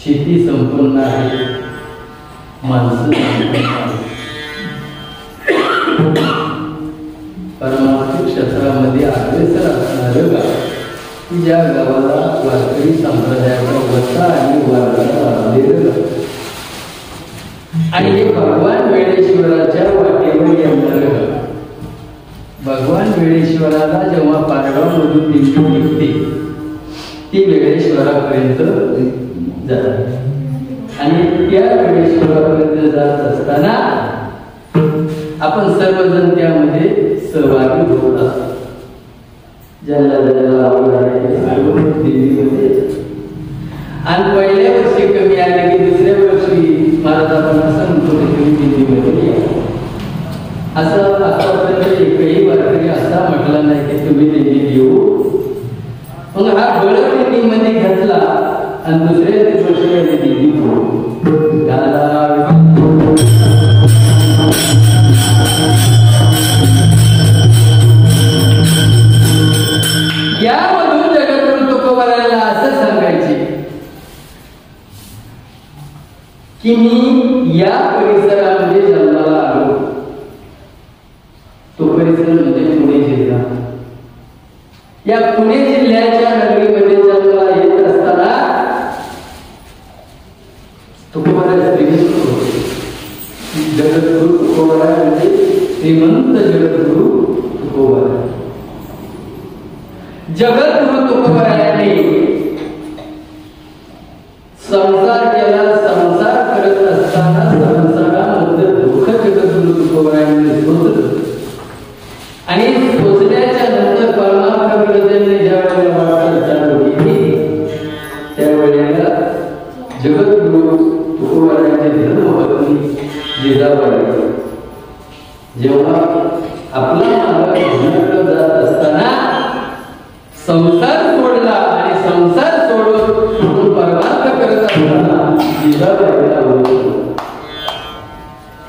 शेती संपन्न आहे, माणसं संपन्न आहे. परमार्थिक क्षेत्रामध्ये अग्रेसर असणारं गाव, की ज्या गावाला वारकरी संप्रदायाचा वसा आणि वारकरी लाभलेलं गाव, आणि हे भगवान वेळेश्वराच्या वाटेवर येणारं गाव. भगवान वेळेश्वराला जेव्हा पारगावमधून दिंडी निघते ती वेळेश्वरापर्यंत जाते, आणि त्या वेळेश्वरापर्यंत जात असताना आपण सर्वजण त्यामध्ये सहभागी होत असतो. ज्याला ज्याला आवड आहे दिल्लीमध्ये, आणि पहिल्या वर्षी कमी आले की दुसऱ्या वर्षी महाराज आपण असं म्हणतो की तुम्ही दिल्लीमध्ये या. असं आतापर्यंत एकही वारकरी असा म्हटला नाही की तुम्ही दिल्लीत येऊ. मग हा बळ दिल्लीमध्ये घेतला आणि दुसऱ्या वर्षी दिल्ली यामधून जगद्गुरु तुकोबारायला असं सांगायचे की मी या परिसरामध्ये जन्माला आलो. तो परिसर म्हणजे पुणे जिल्हा. या पुणे जिल्ह्याच्या नगरीमध्ये जन्माला येत असताना तुकोबाराय श्रीमंत होते. जगद्गुरु तुकोबाराय म्हणजे श्रीमंत जगद्गुरु तुकोबाराय. जगद्गुरु तुकोबारायांनी संसार केला. संसार करत असताना संसारामध्ये दुःख जगद्गुरु तुकोबारायांनी सोचलं, आणि सोचल्याच्या नंतर परमार्थ विरजनने ज्या वेळेला वाटचाल चालू केली त्यावेळेला जगद्गुरु तुकोबारायांची धर्मपत्नी जिजाबाई जेव्हा आपला मार्ग जात असताना संसार सोडला, आणि संसार सोडून परमार्थ करत असताना जिजाबाईला ओळखलं.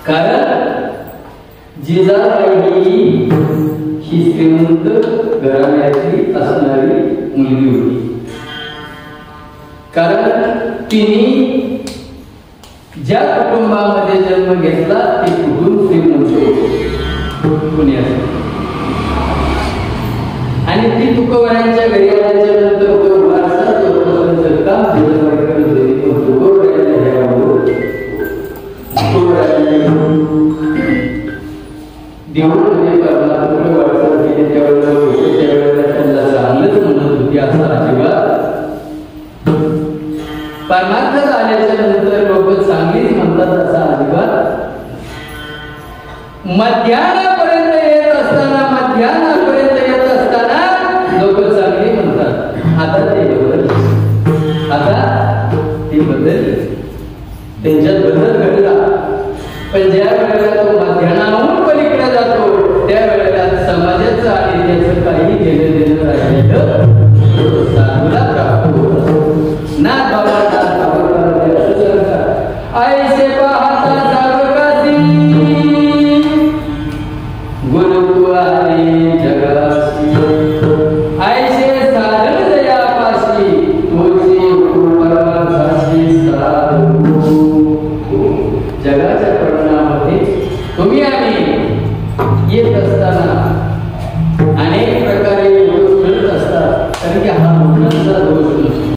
कारण जिजाबाई ही श्रीमंत घराण्याची असणारी मुलगी होती. कारण तिने ज्या कुटुंबामध्ये जन्म घेतला ते कुटुंब श्रीमंत होते पुण्यात, आणि ती तुकोबारायांच्या घरी आल्याच्या नंतर वारसा जोपर्यंत काम देऊळमध्ये परमात्म्याकडे वाटचाल केली. त्यावेळेला त्यांना चांगलंच म्हणत होती असं अजिबात. परमार्थात आल्याच्या नंतर लोक चांगलीच म्हणतात असं अजिबात. मध्यानापर्यंत येत असताना लोक चांगली म्हणतात. आता ते बदल त्यांच्यात बदल घडला. पण ज्या वेळेला तो मध्यानाहून पलीकडे जातो त्यावेळेला समाजाचं आणि त्याचं काही घेणं देणं राहिलेलं साधूला प्राप्त होत ना. बाबा ऐसे पाहता सावकाशी गुरु तुआरे जगासी, ऐसे साधन दयापाशी तुझे परमार्थाशी साधू. जगाच्या परिणामामध्ये तुम्ही आम्ही येत असताना अनेक प्रकारे दोष मिळत असतात, कारण की हा मोठा दोष नसतो.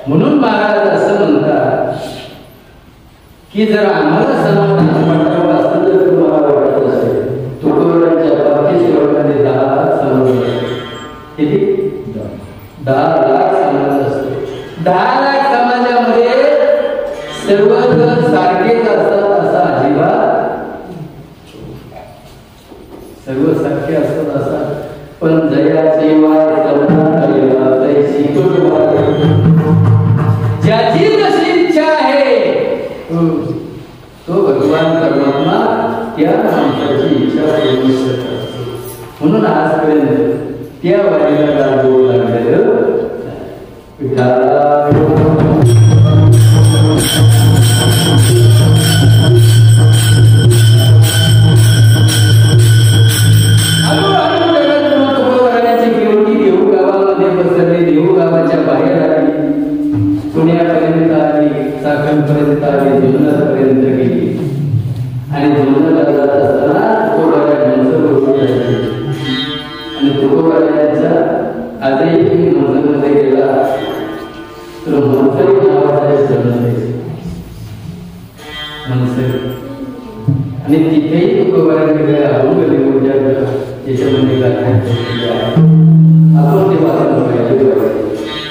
म्हणून महाराज असं म्हणतात की जर आम्हाला समाधान वाटावं असं जर तुम्हाला वाटत असेल तुकोबारांच्या बाबतीत वर्गाने 10 लाख समाज किती 10 लाख समाज असतो 10 लाख समाजामध्ये सर्वजण सारखेच असतात असा अजिबात सर्व सारखे असतात असा पण जयाची वाट ज्याची जशी इच्छा आहे तो भगवान परमात्मा त्या माणसाची इच्छा पूर्ण करतो म्हणून आजपर्यंत त्या वारीला गाजवू लागलेलं देऊगावाच्या बाहेर आली पुण्यापर्यंत आली चाकणपर्यंत आली जुन्नरपर्यंत गेली आणि जुन्नरला जात असताना तुकोबारायांचं बरोबर आणि तुकोबारायांचा आजही मंदिरमध्ये गेला तर मंसरी नावाचा जन्म मंसरी आणि तिथेही तुकोबारांनी अभंग ऊर्जा त्याच्यामध्ये गाण्यात आपण ते वाचन पाहिजे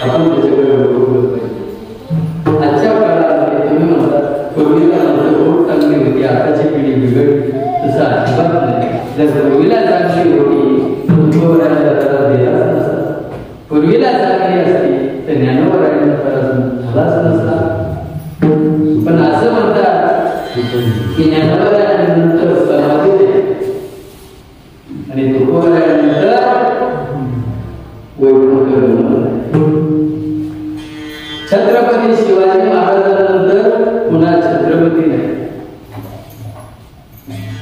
आपण त्याच्याकडे बघू पाहिजे आजच्या काळामध्ये तुम्ही म्हणतात पूर्वीला बहुत चांगली होती आताची पिढी बिघडली तसं अजिबात नाही जर पूर्वीला चांगली होती तुकोबारांना त्रास दिलाच नसता पूर्वीला चांगली असती तर ज्ञानोबारायांना त्रास झालाच नसता पण असं म्हणतात की ज्ञानोबारायांनंतर समाधी आणि तुकोबारायांनंतर छत्रपती शिवाजी महाराजांनंतर पुन्हा छत्रपती नाही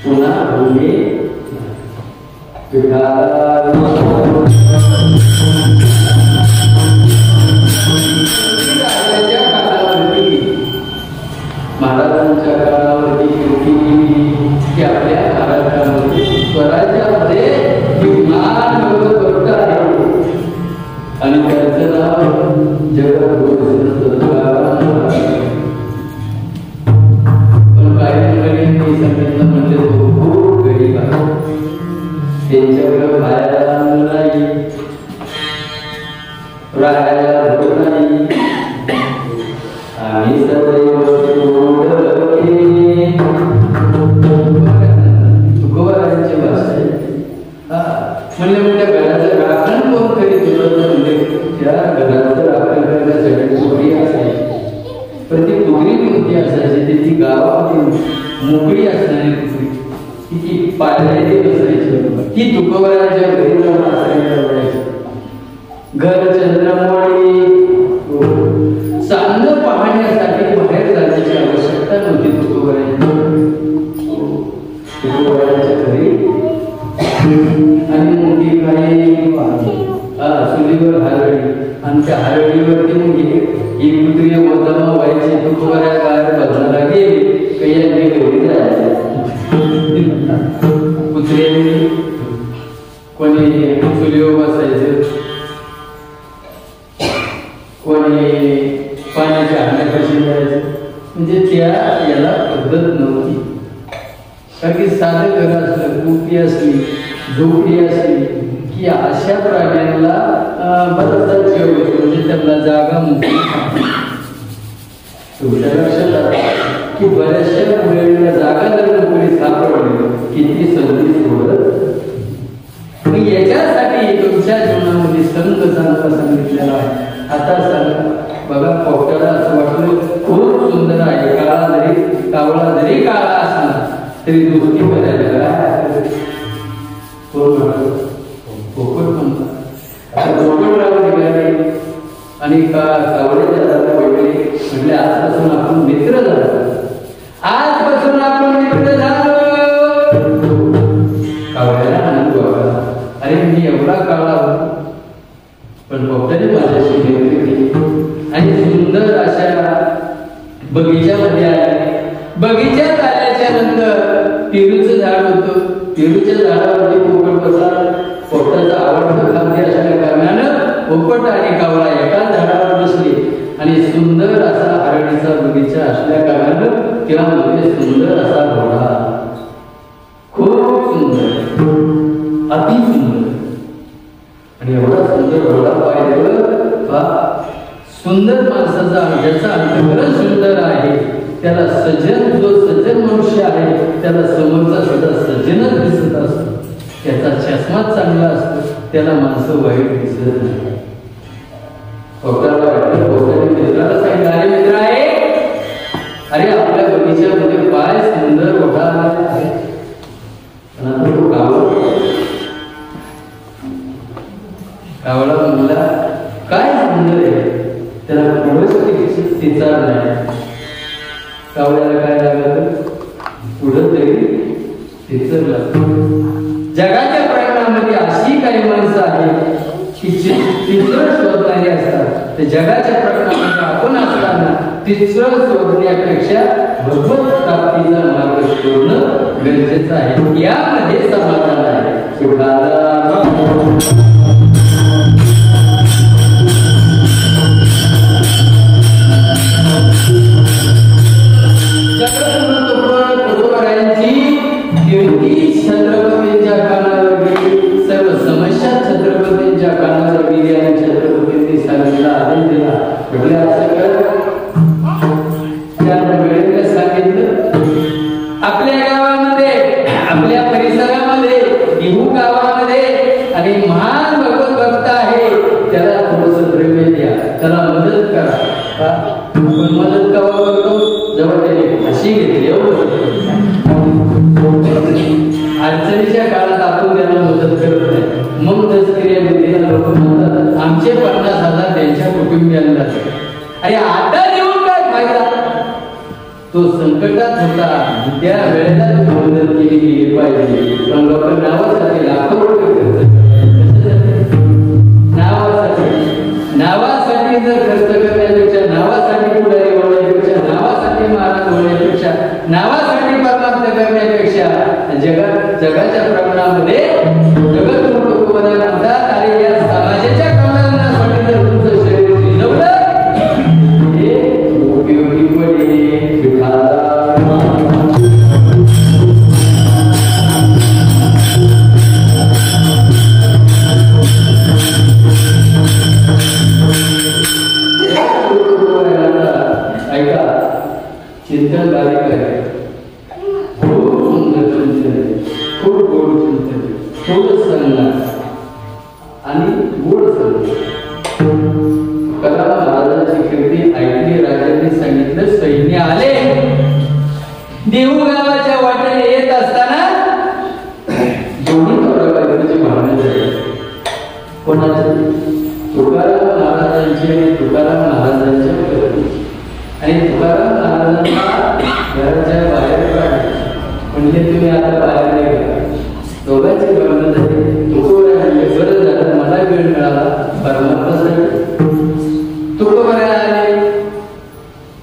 पुन्हा भूमी महाराजांच्या काळावरती की आपल्या महाराष्ट्रामध्ये स्वराज्यामध्ये विमान आहे आणि त्याचं नाव पण काही मुलांनी सांगितलं म्हणजे तो खूप गरीब आहे त्यांच्याकडे खायला नाही राहायला घर नाही आम्ही सदैव तुकोबारांची भाषा आहे म्हणले मोठ्या घराचं राखण कोण करीत होतं म्हणजे त्या घराचं राखण करण्यासाठी टोकरी असायची पण ती टोकरी कोणती असायची त्याची गावामध्ये मोकळी असणारी टोकरी ती पाळण्याची नसायची ती तुकोबारांच्या घरी जाऊन असायला घर चंद्रमोळी चांगलं पाहण्यासाठी बाहेर जाण्याची आवश्यकता नव्हती तुकोबारांच्या घरी आणि मोठी काही चुलीवर हरळी आणि त्या हरळीवरती ही कुत्री मोदमा व्हायची तुकोबारा बाहेर बघायला गेली काही घरी जायचं कुत्रे कोणी चुलीवर बसायचं कोणी पाण्याच्या हाण्यापाशी जायचं म्हणजे त्या याला पद्धत नव्हती कारण की साधं घर असलं कुपी असली झोपडी असली की की अशा प्राण्यांना बराचसा जीव येतो, म्हणजे त्यांना जागा मोकळी तुमच्या लक्षात आलं की बऱ्याचशा वेळेला जागा जर मोकळी सापडली की ती संधी सोडत. मग याच्यासाठी तुमच्या जीवनामध्ये संत चांगला सांगितलेला आहे. आता सांगा बघा, पोपटाला असं वाटलं खूप सुंदर आहे, कावळा जरी काळा असला तरी दोस्ती करायला कोण म्हणतो? पोपट म्हणतात. पोपटराव निघाले आणि कावळ्याच्या दादा वेगळे म्हटले आजपासून आपण मित्र झालो, आजपासून आपण मित्र झालो. कावळ्याला आनंद वाटला, अरे मी एवढा काळा होतो पण पोपटाने माझ्याशी मैत्री केली आणि सुंदर अशा बगीच्यामध्ये आले. बगीच्यात आल्याच्या नंतर पेरूचं झाड होतं, पेरूच्या झाडावरती पोपट बसला. पोपटाचा आवडतं खाद्य असल्या कारणानं पोपट आणि कावळा एकाच झाडावर बसले आणि सुंदर असा हरडीचा बगीचा असल्या कारणानं त्यामध्ये सुंदर असा घोडा, खूप सुंदर, अति सुंदर. आणि एवढा सुंदर घोडा पाहिलं सुंदर माणसाचा ज्याचा अंतःकरण सुंदर आहे त्याला सज्जन, जो सज्जन मनुष्य आहे त्याला समोरचा सुद्धा सज्जनच दिसत असतो. त्याचा चष्माच चांगला असतो, त्याला माणसं वाईट दिसत नाही. पोपटाला वाटलं, पोपटाने मित्राला सांगितलं, अरे मित्र आहे, अरे आपल्या बगीच्यामध्ये काय सुंदर घोडा आहे. कावळा म्हणला काय सुंदर आहे, त्याला तिचा नाही. कावळ्याला काय लागलं? पुढं तरी तिचं लागतं. जगाच्या प्रकरणामध्ये अशी काही माणसं आहेत की तिचं शोधणारी असतात. तर जगाच्या प्रकरणामध्ये आपण असताना तिचं शोधण्यापेक्षा भगवत प्राप्तीचा मार्ग शोधणं गरजेचं आहे. यामध्ये समाधान आहे. छत्रपतींच्या कानावर गेली, सर्व समस्या छत्रपतींच्या कानावर गेली आणि छत्रपतींनी सांगितलं, आदेश दिला, म्हटलं असं कर. त्या वेळेला सांगितलं, आपल्या गावामध्ये, आपल्या परिसरामध्ये, देहू गावामध्ये आणि महान भगवत भक्त आहे, त्याला थोडंसं द्रव्य द्या, त्याला मदत करा. आपण मदत कवा करतो? जेव्हा त्याने फाशी घेतली. अडचणीच्या काळात आपण त्यांना मदत करत नाही. मग दसक्रिया विधीला लोक म्हणतात आमचे 50,000 त्यांच्या कुटुंबियांना. अरे आता देऊन काय फायदा? तो संकटात होता, त्या वेळेला मदत केली गेली पाहिजे. पण लोक नावासाठी लाखो रुपये खर्च करतात. नावासाठी जर खर्च करण्यापेक्षा, नावासाठी पुढारी होण्यापेक्षा, नावासाठी महाराज होण्यापेक्षा, नावासाठी परमार्थ करण्यापेक्षा जगाच्या प्रमाणामध्ये जगत कुटुंबाला म्हणतात, अरे या समाजाच्या कल्याणासाठी जर तुमचं शरीर शिजवलं हे उपयोगी पडेल. ऐका, चिंतन बारीक आहे, खूप सुंदर चिंतन आहे, खूप गोड चिंतन आहे, थोडं संज्ञान आणि गोड संज्ञान. तुकाराम महाराजांची कीर्ती ऐकली. राजांनी सांगितलं, सैन्य आले. देहू गावाच्या वाटेने येत असताना दोन्ही नवरा-बायकोची भांडणं झाली. कोणाची? तुकाराम महाराजांची आणि तुकाराम महाराजांच्या पत्नी. आणि तुकाराम महाराजांना घराच्या बाहेर काढले, म्हणजे तुम्ही आता बाहेर नाही गेला. दोघांचे भांडण झाले. तुकोबराय बरं झालं, मला वेळ मिळाला परमात्मासाठी. तुकोबराय आले.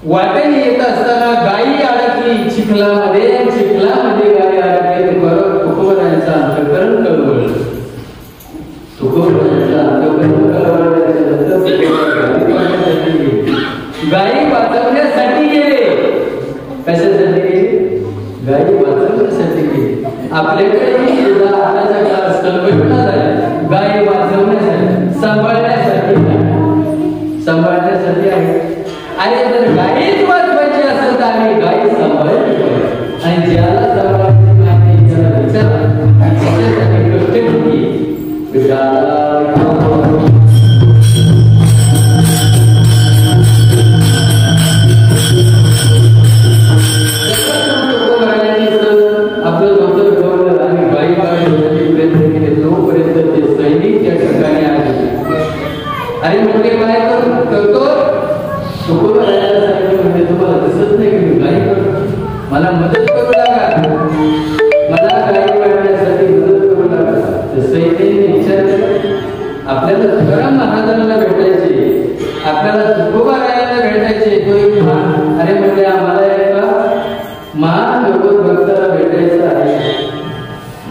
वाटेने येत असताना गायी अडकली चिखलामध्ये. चिखलामध्ये गायी अडकली. तुकोबरायांचं अंतःकरण कळवळलं. तुकोबरायांचं अंतःकरण कळवळल्याच्या गायी वाचवण्यासाठी गेले. कशासाठी गेले? गायी वाचवण्यासाठी गेले. आपल्याकडे सुद्धा आताच्या काळात संकल्पना झाली. गायी वाचवण्यासाठी सांभाळण्यासाठी आहे. आणि जर गायीच वाचवायची असेल तर आम्ही गायी सांभाळली आणि ज्याला सांभाळायची माहिती त्याला विचारा त्याच्यासाठी कष्ट किती आपलं डोकं ठेवलं आणि गायी पाळण्यासाठी प्रयत्न केले तोपर्यंत ते सैनिक त्या ठिकाणी आले. अरे म्हणजे काय करतो म्हणजे तुम्हाला दिसत नाही की मी गायी करतो, मला मदत करू लागा, मला गायी पाळण्यासाठी मदत करू लागा. तर सैनिकांनी विचारलं आपल्याला तुकाराम महाराजांना भेटायचे, आपल्याला तुकोबारायांना भेटायचे. अरे म्हणजे आम्हाला एका महान भगवत भक्ताला भेटायचं आहे.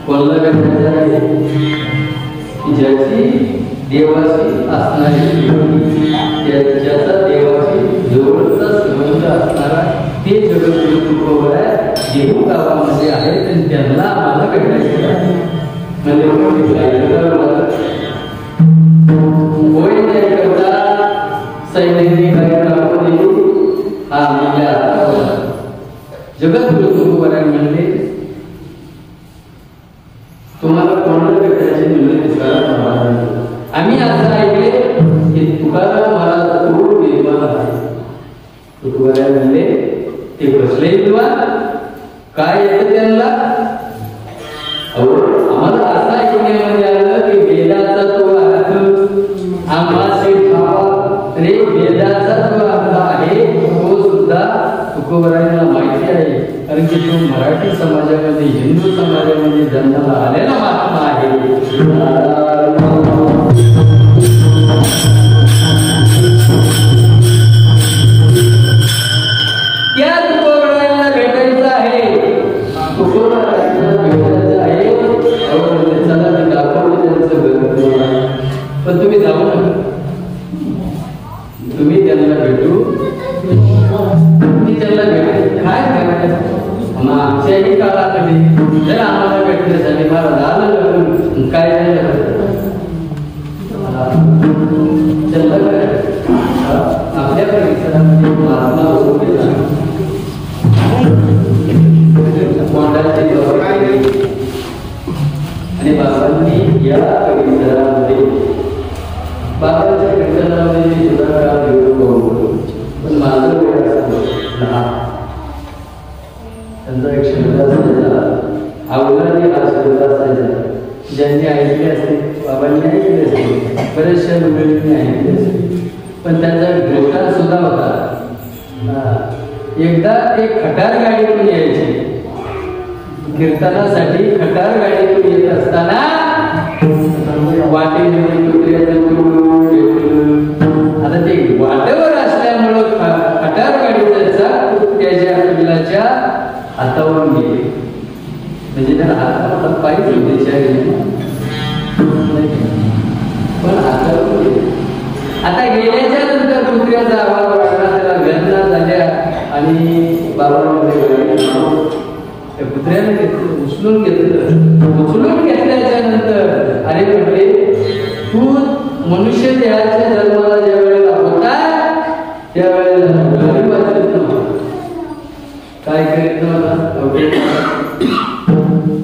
कोणाला भेटायचं आहे? ज्याची देवाची असणारी ज्याचा देवाची जवळचा संबंध असणारा ते जगद्गुरु तुकोबाराय देहू गावामध्ये आहेत आणि त्यांना आम्हाला भेटायचं आहे. होय नाही करता सैन्याने काही दाखवून हा म्हणजे आता जगद्गुरु तुकोबाराय म्हणले तुम्हाला कोणाला भेटायचे म्हणले तुकाराम महाराज. आम्ही असं ऐकले की तुकाराम महाराज खूप विद्वान आहे. तुकोबाराय म्हणले ते बसले विद्वान काय येतं त्यांना? आम्हाला असं ऐकण्यामध्ये आलं की वेदाचा तो अर्थ आम्हाचे ठावा रे वेदाचा जो अर्थ आहे तो सुद्धा तुकोबारायांना माहिती आहे. कारण की तो मराठी समाजामध्ये हिंदू समाजामध्ये जन्माला आलेला महात्मा आहे. त्या तुकोबारायांना भेटायचं आहे, तुकोबारायांना भेटायचं आहे. चला मी दाखवलं त्यांचं घर, पण तुम्ही जाऊ नका, तुम्ही त्यांना भेटू, तुम्ही त्यांना भेटू काय करायचं. आमच्याही काळामध्ये जर आम्हाला भेटण्यासाठी मला झालं काय आपल्या परिसरामध्ये महात्मा आणि बाबांनी या परिसरामध्ये बाबाच्या कीर्तनामध्ये सुद्धा पण माझं वेळ असतो त्यांचा एक शब्द असायचा आवडणारी हा शब्द असायचा. ज्यांनी ऐकले असते बाबांनी ऐकले असते, बऱ्याचशा मुलांनी ऐकले असते, पण त्यांचा दृष्टांत सुद्धा होता. एकदा ते खटार गाडीतून यायचे कीर्तनासाठी. खटार गाडीतून येत असताना वाटेमध्ये कुत्र्याचं आता ते वाटेवर असल्यामुळं खटार गाडीचा कुत्र्याच्या पिल्लाच्या हातावर गेले. म्हणजे त्याला हातावर पाहिजे होते पण हातावर गेले. आता गेल्याच्या नंतर कुत्र्याचा आवाज वाढला, त्याला वेदना झाल्या आणि बाबांमध्ये त्या कुत्र्याने घेतलं, उचलून घेतल्याच्या नंतर अरे म्हटले तू मनुष्य देहाच्या जन्माला ज्या वेळेला होता त्यावेळेला गरीब वाचत नव्हता, काय करीत नव्हता.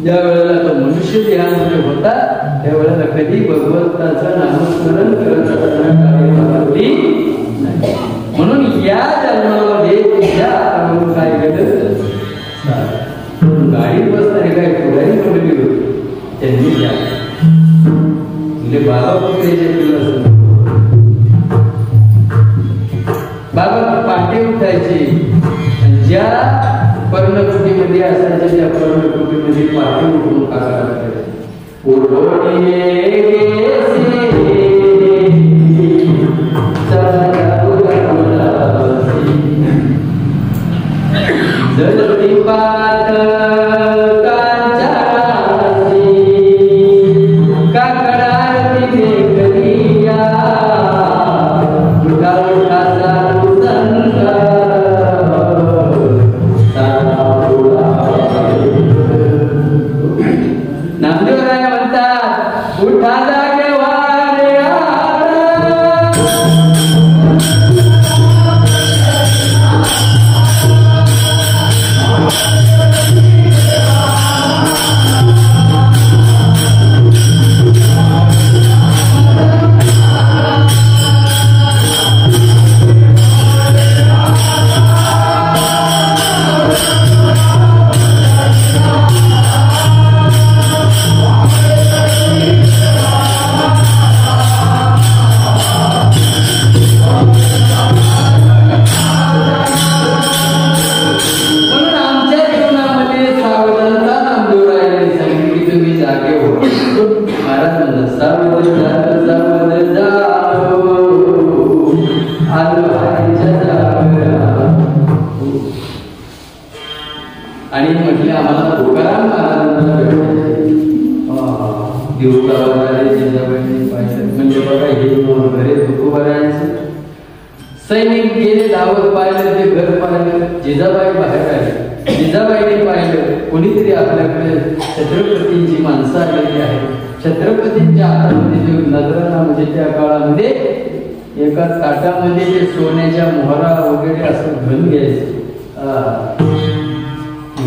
ज्या वेळेला तो मनुष्य देहामध्ये होता त्यावेळेला कधी भगवंताचं नामस्मरण करत असताना म्हणून या जन्मामध्ये तुझ्या हातावरून काय केलं, गाडीत बसणारी काय पुढारी मंडळी होती त्यांनी द्या म्हणजे बाबा कुत्र्याचे पिल्लं बाबा पाठी उठायचे. ज्या पर्णकुटीमध्ये असायच्या त्या पर्णकुटीमध्ये पाठी उठून काका करायचे. नामदेवराय म्हणतात उठा जागे महाराज म्हणतात सावध झालं सावध जाओ आलो हरीच्या जागरा. आणि म्हटले आम्हाला तुकाराम महाराजांना भेटायचे. देवगावाला जिजाबाईंनी पाहिलं म्हणजे बघा हे घरे तुकोबारायचं. सैनिक गेले धावत पाहिलं ते घर पाहिलं. जिजाबाई बाहेर आले. जिजाबाईने पाहिलं कोणीतरी आपल्याकडे छत्रपतींची माणसं आलेली आहेत. छत्रपतींच्या हातामध्ये जो नजराणा म्हणजे त्या काळामध्ये एका ताटामध्ये ते सोन्याच्या मोहरा वगैरे असं धन घ्यायचं.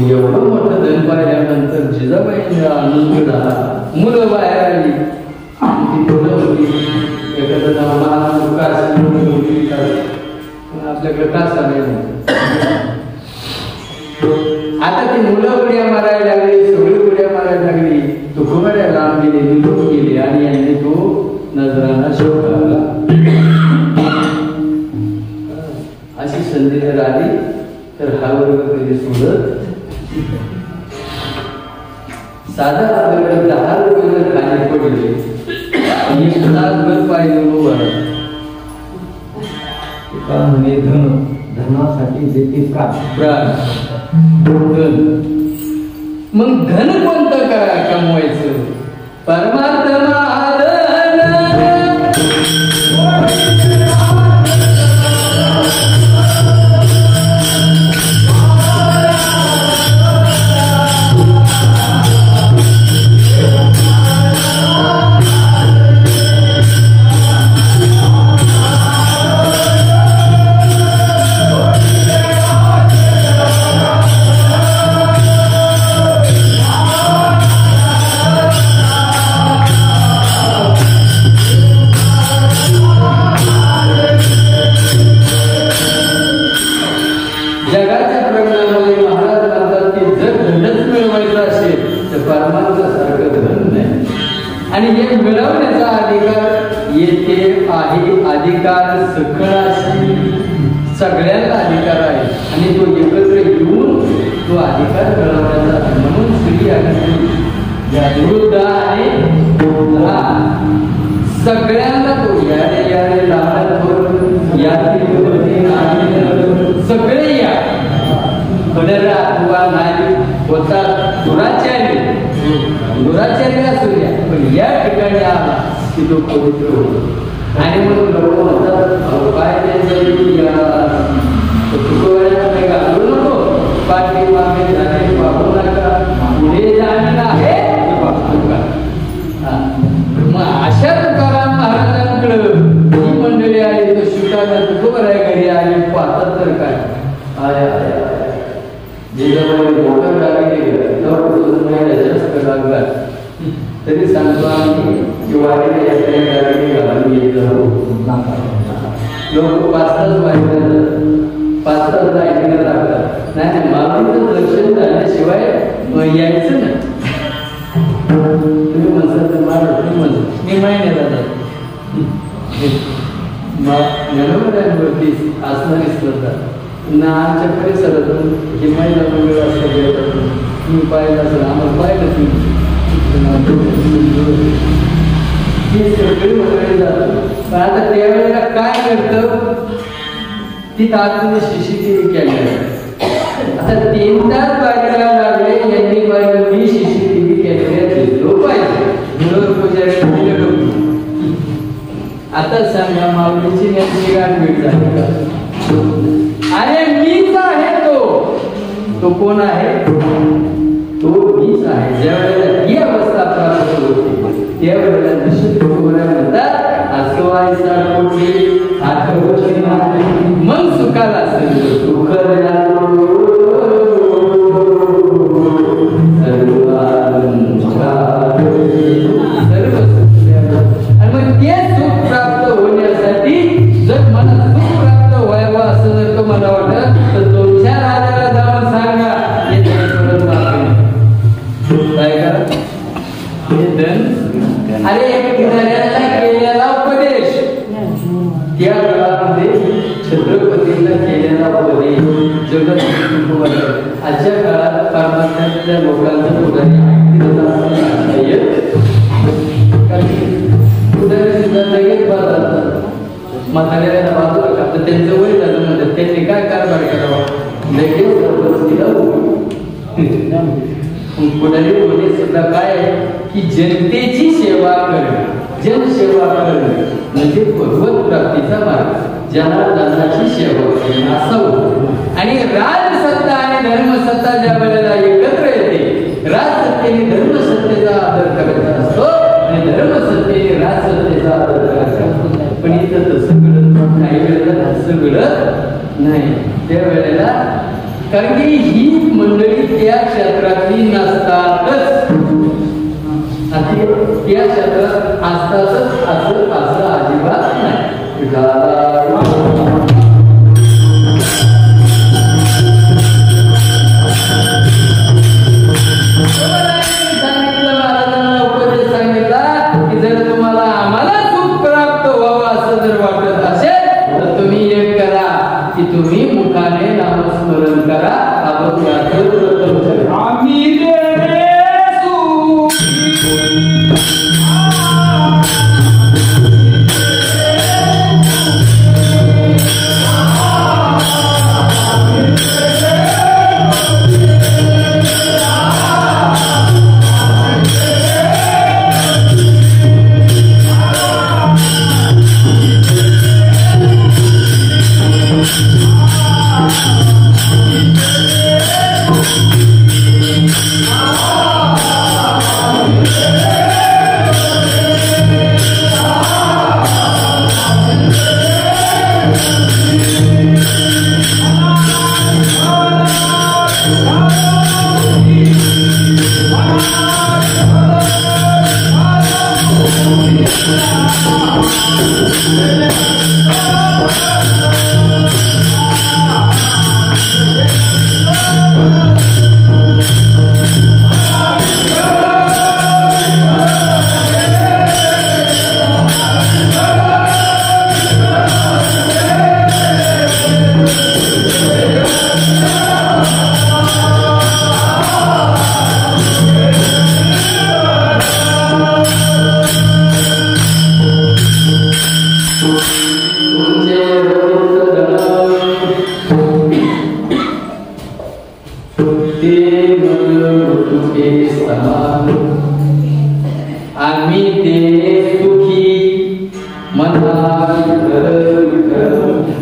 एवढं मोठं धन पाहिल्यानंतर जिजाबाईंना आनंद झाला. मुलं बाहेर आली. ती मुलं होती एखादं आपल्याकडे का सगळे आता ती मुलं उड्या मारायला लागली. सगळी उड्या मारायला लागली. तुकोबाऱ्या लांब गेले निघून गेले आणि यांनी तो नजराना शोधला. अशी संधी जर आली तर हा वर्ग कधी सोडत. साधा आपल्याकडे 10 रुपये जर खाली पडले आणि 1,000 पाहिजे म्हणे धन धनासाठी देते का प्राण धन. मग धन कोणतं कमवायचं? परमात्मा आणि हे मिळवण्याचा अधिकार येथे आहे. अधिकार सकळाशी सगळ्यांना अधिकार आहे आणि तो एकत्र येऊन तो अधिकार मिळवण्याचा. म्हणून स्त्री आणि वृद्ध आहे सगळ्यांना तो याने याने लहान सगळे या कडरा किंवा नाही होता दुराचारी असू द्या पण या ठिकाणी आला की तो पवित्र होतो. आणि मग लोक म्हणतात काय तुकोबाऱ्याकडे घालू नको पाठी मागे झाले वागू नका पुढे जाणं आहे वागू नका. मग अशा तुकाराम महाराजांकडं ही मंडळी आली तो शिकायला तुकोबाऱ्या घरी आली पाहतात तर काय मोठं जास्त लागला तरी सांगतो आम्ही लोक 5 तास बाहेर 5 तास ऐकायला लागतात. नाही मागणीचं दर्शन झाल्याशिवाय यायचं नाही. तुम्ही म्हणतात मी महिन्यात जातात गणपत्यांवरती असणारी श्रद्धा ना आमच्या परिसरातून हे महिला मंडळ असं मी पाहिलं असेल आम्हाला पाहिलं ती सगळी मंडळी जातात. पण आता त्यावेळेला काय करतं ती आतमध्ये CCTV कॅमेरा. आता 3 तास बाहेरला लागले यांनी पाहिलं मी CCTV कॅमेऱ्यात घेतलो पाहिजे. आता सांगा माऊलीची यांची गाठ भेट झाली का? अरे मीच आहे तो कोण आहे? तो मीच आहे. ज्या वेळेला ही अवस्था प्राप्त होते त्यावेळेला निश्चित म्हणतात असवायचा कोटी हात मग सुखाला सुख आणि मग ते सुख प्राप्त होण्यासाठी जर मला सुख प्राप्त व्हावं असं जर तुम्हाला वाटत तर 2-4 राजाला जाऊन सांगा काय करा अरे एक केलेला उपदेश त्या काळामध्ये छत्रपतींना केलेला उपदेश जगत आजच्या काळात परमात्म्यातल्या लोकांचं पुढे म्हाताऱ्याला बाजूला का तर त्यांचं वय झालं म्हणतात त्यांनी काय कारभार करावा लगेच पुढारी बोलले सुद्धा काय आहे की जनतेची सेवा करणं जनसेवा करणं म्हणजे भगवत प्राप्तीचा मार्ग जनार्दनाची सेवा करणं असं होतं. आणि राजसत्ता आणि धर्मसत्ता ज्या वेळेला एकत्र येते राजसत्तेने धर्मसत्तेचा आदर करायचा असतो आणि धर्मसत्तेने राजसत्तेचा आदर करायचा असतो. पण इथं तसं घडत काही वेळेला तसं घडत नाही. त्यावेळेला कारण की ही मंडळी त्या क्षेत्रातली नसतातच त्या क्षेत्रात असतातच असं अजिबात नाही. उपदेश सांगितला की जर तुम्हाला आम्हाला सुख प्राप्त व्हावं असं जर वाटत असेल तर तुम्ही एक करा की तुम्ही मुखाने नामस्मरण करा आम्ही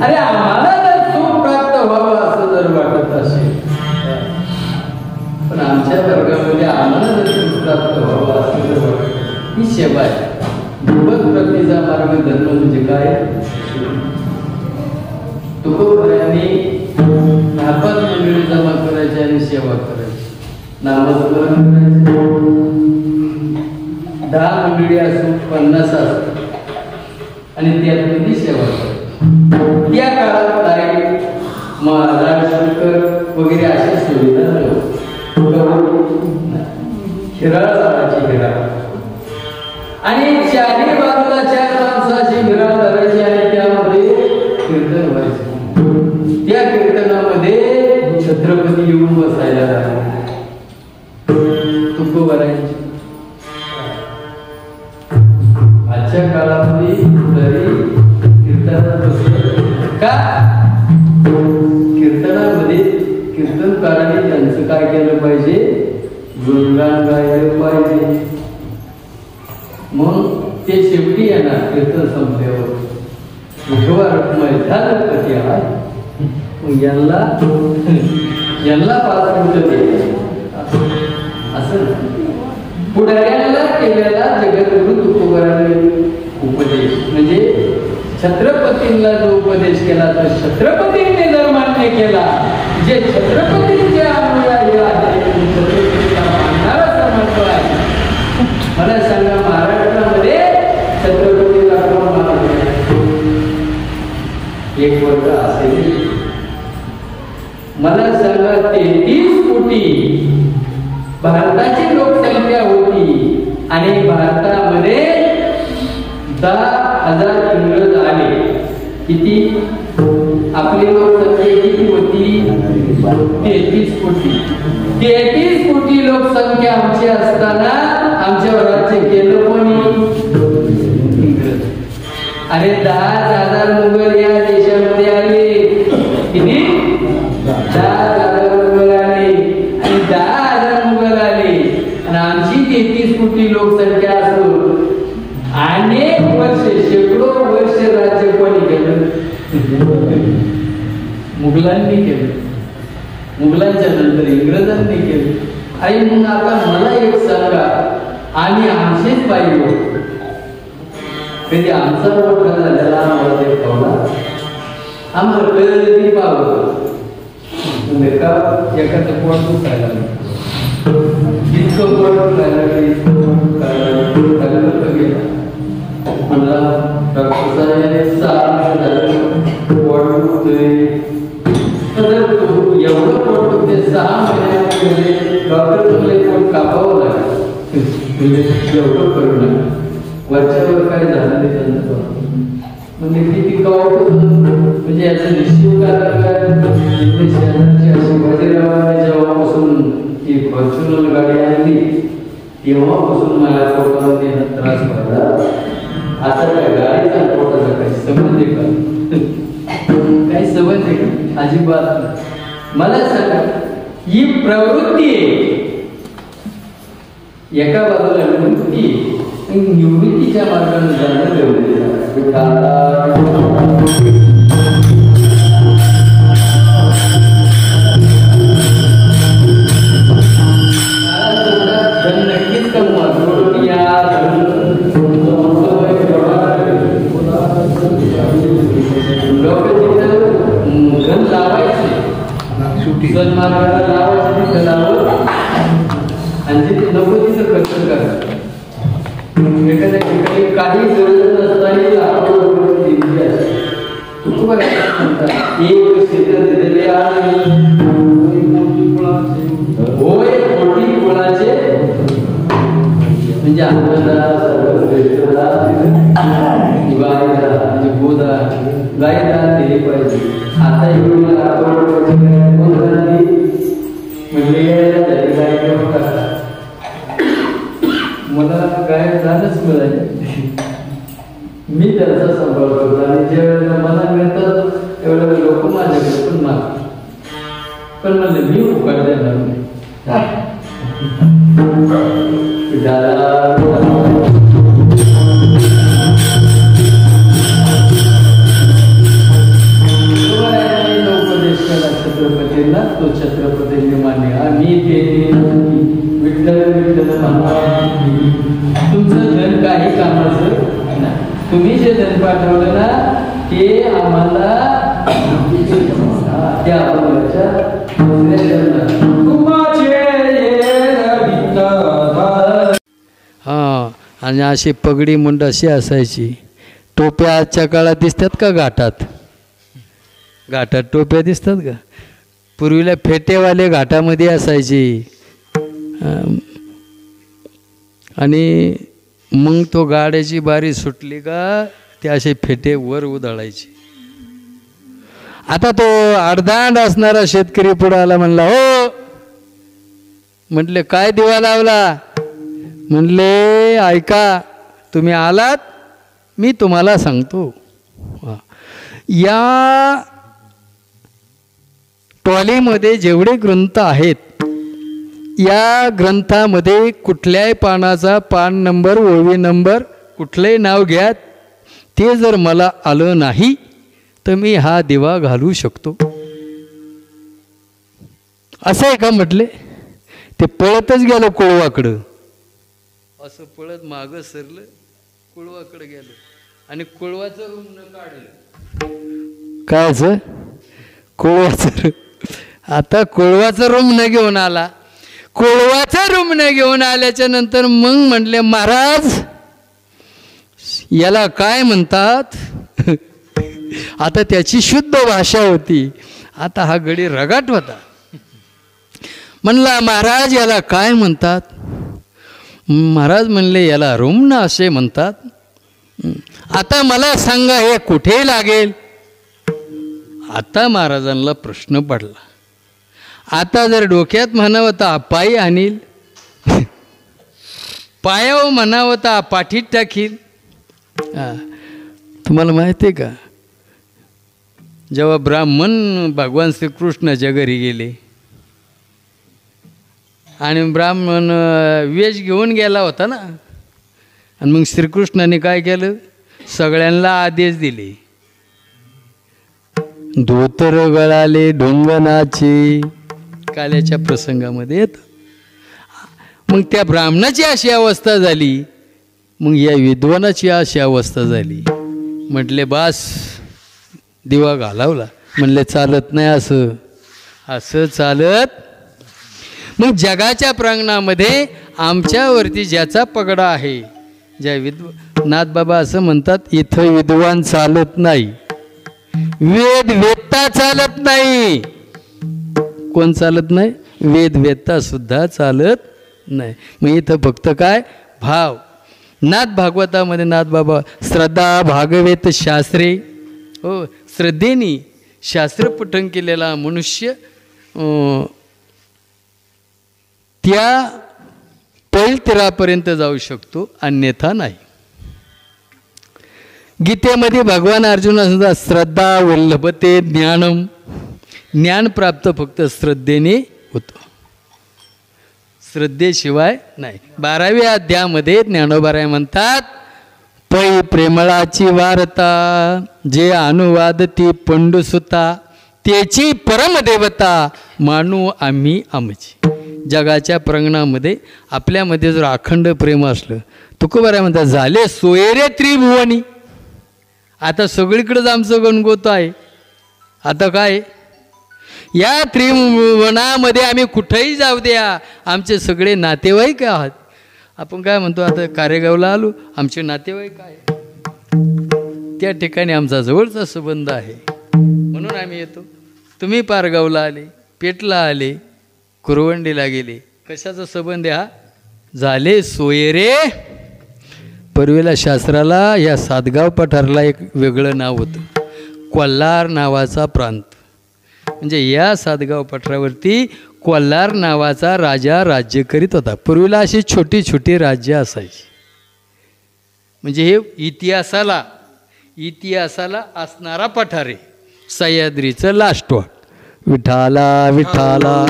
अरे आम्हाला जर सुख प्राप्त व्हावं असं जर वाटत असेल पण आमच्या वर्गामध्ये आम्हाला जर सुख प्राप्त व्हावं असं जर वाटत ही सेवा आहे. भगवत प्राप्तीचा मार्ग धर्म म्हणजे काय? तुकोबरायांनी 10 मंडळी जमा करायची आणि सेवा करायची नामस्मरण करायचं. 10 मंडळी असो 50 असो आणि त्यातली सेवा करायची. त्या काळात काय लाडशंकर वगैरे अशा सुविधा हिराळ झाडाची हिराळ आणि चारी बाजूला 4 माणसाची हिराळ धरायची आणि त्यामध्ये कीर्तन व्हायचे. त्या कीर्तनामध्ये छत्रपती येऊन बसायला लागले. तुकोबरायांची आजच्या काळामध्ये तरी कीर्तनात बसलं का? कीर्तनामध्ये कीर्तनकाराने त्यांचं काय केलं पाहिजे? गुणगान गायलं पाहिजे. मग ते शेवटी येणार कीर्तन संपल्यावर विठोबा झालं कधी आहे मग यांना 5 मिनिटं दे असं पुढाऱ्याला केलेला जगद्गुरु तुकोबराने उपदेश म्हणजे छत्रपतींना जो उपदेश केला तर छत्रपतींनी जर मान्य केला जे छत्रपतींचे अनुयायी आहेत छत्रपतीला मानणारा समर्थ आहे. मला सांगा महाराष्ट्रामध्ये छत्रपतीला कोण मानत नाही? एक वर्ग असेल. मला सांगा 33 कोटी भारताची लोकसंख्या होती आणि भारतामध्ये 10,000 इंग्रज आले. किती आपली लोकसंख्या किती होती? 33 कोटी. 33 कोटी लोकसंख्या आमची असताना आमच्यावर राज्य केलं कोणी? इंग्रज. अरे 10,000 10,000 मुघल या देशामध्ये आले. किती? 10,000 मुघल आले. आणि 10,000 मुघल आले आणि आमची 33 कोटी लोकसंख्या असून अनेक वर्ष, शेकडो वर्ष राज्य कोणी केलं? मुघलांनी केलं. मुघलांच्या नंतर इंग्रजांनी केलं. आणि मग आता मला एक सांगा, आम्ही आमचेच पाहिजे, कधी आमचा मोठा झालेला आम्हाला ते पावला, आम्हाला कधी पावलं का एखादं पोट दुखायला इतकं पोट दुखायला गेला म्हणला डॉक्टर साहेब 6 झालं पोट दुखतोय. एवढं पोट दुखते 6 महिन्यामध्ये डॉक्टर तुमले पोट कापावं लागेल, एवढं करू नका. वरच्यावर काय झालं नाही त्यांचं म्हणजे किती म्हणजे याचं निश्चित कारण शिवाजीरावांनी जेव्हापासून ही फॉर्च्युनर गाडी आणली तेव्हापासून मला पोटामध्ये त्रास व्हायला. आता त्या गाडीचा पोटाचा काही संबंध आहे का? काही संबंध आहे का? अजिबात. मला सांगा, ही प्रवृत्ती आहे. एका बाजूला निवृत्ती, निवृत्तीच्या मार्गाने जाणं गरजेचं नक्कीच कमवा. लोक तिथं घन लावायचे, सन्मार्गाला लावायचे, तिथं लावं आणि तिथे नको तिथं खर्च करायचं. एखाद्या ठिकाणी काही गरज नसताना एक क्षेत्र दिलेले आहे, होय कोटी कुळाचे म्हणजे म्हणजे गोदा गायदान दिले पाहिजे. आता मला गाय झालंच मिळाले. मी त्याचा सांभाळ करतो आणि ज्या वेळेला मला मिळतात त्यावेळेला लोक माझ्याकडे पण मागतात. पण म्हणजे मी उपाय देणार नाही. उपदेश केला छत्रपतींना, तो छत्रपतींनी मान्य. मी ते विठ्ठल विठ्ठल म्हणा, तुमचं धन काही कामाचं नाही. तुम्ही जे धन पाठवलं ना ते आम्हाला त्या हा. आणि अशी पगडी मुंड अशी असायची. टोप्या आजच्या काळात दिसतात का? घाटात घाटात टोप्या दिसतात का? पूर्वीला फेटेवाले घाटामध्ये असायची. आणि मग तो गाड्याची बारी सुटली का ते असे फेटे वर उधळायचे. आता तो अर्धांड असणारा शेतकरी पुढे आला, म्हणला हो. म्हटले काय दिवा लावला? म्हणले ऐका, तुम्ही आलात मी तुम्हाला सांगतो. या ट्रॉलीमध्ये जेवढे ग्रंथ आहेत या ग्रंथामध्ये कुठल्याही पानाचा पान नंबर, ओळी नंबर, कुठलंही नाव घ्या, ते जर मला आलं नाही तर मी हा दिवा घालू शकतो. असं आहे का? म्हटले. ते पळतच गेलं कोळवाकडं. असं पळत मागं सरलं, कोळवाकडे गेलं आणि कोळवाचं रूम न काढलं. कायचं? कोळवाचं. आता कोळवाचं रूम न घेऊन आला. कोळवाचं रूम न घेऊन आल्याच्या नंतर मग म्हणले, महाराज याला काय म्हणतात? आता त्याची शुद्ध भाषा होती. आता हा गडी रगाट होता. म्हणला महाराज याला काय म्हणतात? महाराज म्हणले याला रुमन असे म्हणतात. आता मला सांगा हे कुठे लागेल? आता महाराजांना प्रश्न पडला. आता जर डोक्यात म्हणावं तर पायी आणील, पायावर म्हणावं तर पाठीत टाकील. तुम्हाला माहिती आहे का जेव्हा ब्राह्मण भगवान श्रीकृष्णाच्या घरी गेले आणि ब्राह्मण वेश घेऊन गेला होता ना, आणि मग श्रीकृष्णाने काय केलं, सगळ्यांना आदेश दिले, धोतर गळाले ढोंगणाचे, काल्याच्या प्रसंगामध्ये येत. मग त्या ब्राह्मणाची अशी अवस्था झाली, मग या विद्वानाची अशी अवस्था झाली. म्हटले बास, दिवा घालावला. म्हणले चालत नाही असं, असं चालत. मग जगाच्या प्रांगणामध्ये आमच्यावरती ज्याचा पगडा आहे, ज्या नाथबाबा असं म्हणतात, इथं विद्वान चालत नाही, वेद वेदता चालत नाही. कोण चालत नाही? वेद वेदता सुद्धा चालत नाही. मग इथं फक्त काय? भाव. नाथ भागवतामध्ये नाथबाबा श्रद्धा भागवत शास्त्रे, हो, श्रद्धेने शास्त्र पठण केलेला मनुष्य त्या पैलतीरापर्यंत जाऊ शकतो, अन्यथा नाही. गीतेमध्ये भगवान अर्जुनाला श्रद्धा वल्लभते ज्ञानम, ज्ञान प्राप्त फक्त श्रद्धेने होतं, श्रद्धेशिवाय नाही. 12व्या अध्यायामध्ये ज्ञानोबाराय म्हणतात, पै प्रेमळाची वार्ता जे अनुवाद ती पंडुसुता, त्याची परमदेवता मानू आम्ही आमची. जगाच्या प्रांगणामध्ये आपल्यामध्ये जर अखंड प्रेम असलं, तुकोबाराय म्हणतात, झाले सोयरे त्रिभुवनी. आता सगळीकडेच आमचं गणगोत आहे. आता काय, या त्रिभुवनामध्ये आम्ही कुठेही जाऊ द्या, आमचे सगळे नातेवाईक आहात. आपण काय म्हणतो, आता कारेगावला आलो, आमचे नातेवाईक आहे, त्या ठिकाणी आमचा जवळचा संबंध आहे, म्हणून आम्ही येतो. तुम्ही पारगावला आले, पेटला आले, कुरवंडीला गेले, कशाचा संबंध हा? झाले सोयरे. पूर्वीला शास्त्राला या सातगाव पठारला एक वेगळं नाव होतं, कोल्हार नावाचा प्रांत. म्हणजे या सातगाव पठारावरती कोल्हार नावाचा राजा राज्य करीत होता. पूर्वीला अशी छोटी छोटी राज्य असायची. म्हणजे हे इतिहासाला असणारा पठार आहे. सह्याद्रीचं लास्ट वाट. विठाला विठाला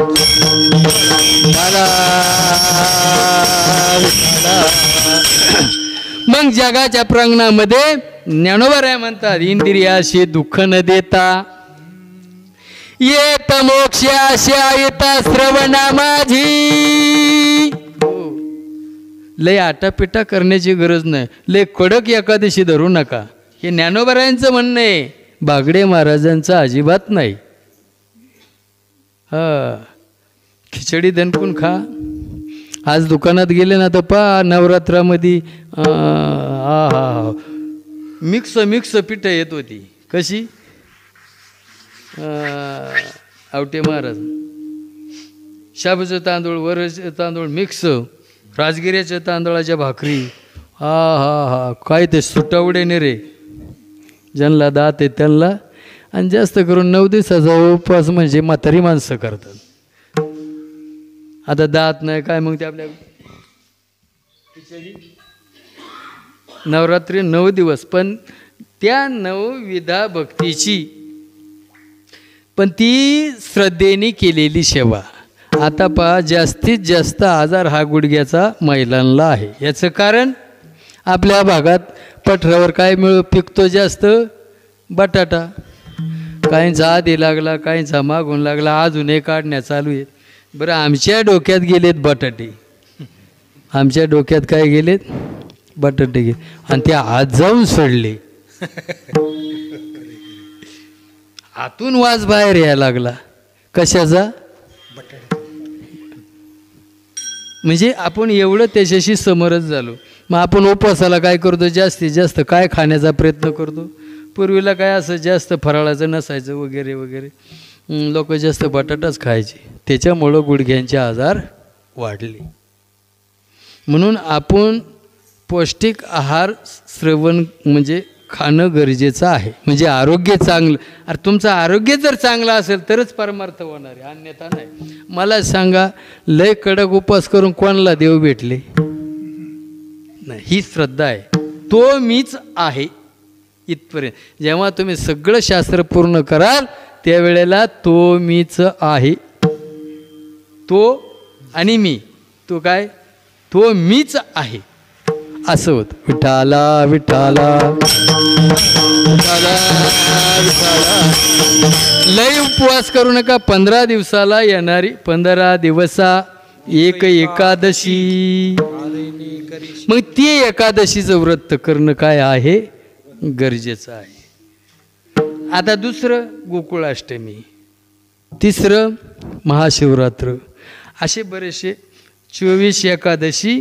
मग जगाच्या प्रांगणामध्ये ज्ञानोबाराय म्हणतात, इंद्रियाशी दुःख न देता येत मोक्षाशा येता श्रवणा माझी. लय आटापिटा करण्याची गरज नाही, लय कडक एकादशी धरू नका, हे ज्ञानोबारायांचं म्हणणं आहे, बागडे महाराजांचं अजिबात नाही. खिचडी दणकून खा. आज दुकानात गेले ना तर पहा नवरात्रामध्ये मिक्स पीठ येत होती. कशी? आवटे महाराज, शाबूचं तांदूळ, वरचं तांदूळ मिक्स, राजगिऱ्याच्या तांदळाच्या भाकरी, काय ते सुटावडे रे, ज्यांना दात आहे त्यांना. आणि जास्त करून 9 दिवसाचा उपवास म्हणजे म्हातारी माणसं करतात. आता दात नाही काय, मग ते आपल्या खिचडी. नवरात्री 9 दिवस, पण त्या 9 विधा भक्तीची, पण ती श्रद्धेने केलेली सेवा. आता पहा, जास्तीत जास्त आजार हा गुडघ्याचा महिलांना आहे. याचं कारण आपल्या भागात पठारावर काय पिकतो जास्त? बटाटा. काहींचा आधी लागला, काहींचा मागून लागला, अजूनही काढण्या चालू आहेत. बरं, आमच्या डोक्यात गेलेत बटाटे. आमच्या डोक्यात काय गेलेत? बटाटे गेले, आणि ते आज जाऊन सोडले. आतून वास बाहेर यायला लागला. कशाचा? म्हणजे आपण एवढं त्याच्याशी समरस झालो. मग आपण उपवासाला काय करतो? जास्तीत जास्त काय खाण्याचा प्रयत्न करतो? पूर्वीला काय असं जास्त फराळाचं नसायचं वगैरे वगैरे, लोक जास्त बटाटाच खायचे. त्याच्यामुळं गुडघ्यांचे आजार वाढले. म्हणून आपण पौष्टिक आहार श्रवण म्हणजे खाणं गरजेचं आहे. म्हणजे आरोग्य चांगलं. अरे तुमचं आरोग्य जर चांगलं असेल तरच परमार्थ होणार आहे, अन्यथा नाही. मला सांगा, लय कडक उपवास करून कोणाला देव भेटले? नाही. ही श्रद्धा आहे, तो मीच आहे. इथपर्यंत. जेव्हा तुम्ही सगळं शास्त्र पूर्ण कराल त्यावेळेला तो मीच आहे. तो आणि मी, तो काय, तो मीच आहे असं होतं. विठाला विठाला विठाला विठाला. लय उपवास करू नका. 15 दिवसाला येणारी 15 दिवसा एक एकादशी. मग ती एकादशीचं व्रत करणं काय आहे, गरजेचं आहे. आता दुसरं गोकुळाष्टमी, तिसरं महाशिवरात्र, असे बरेचसे 24 एकादशी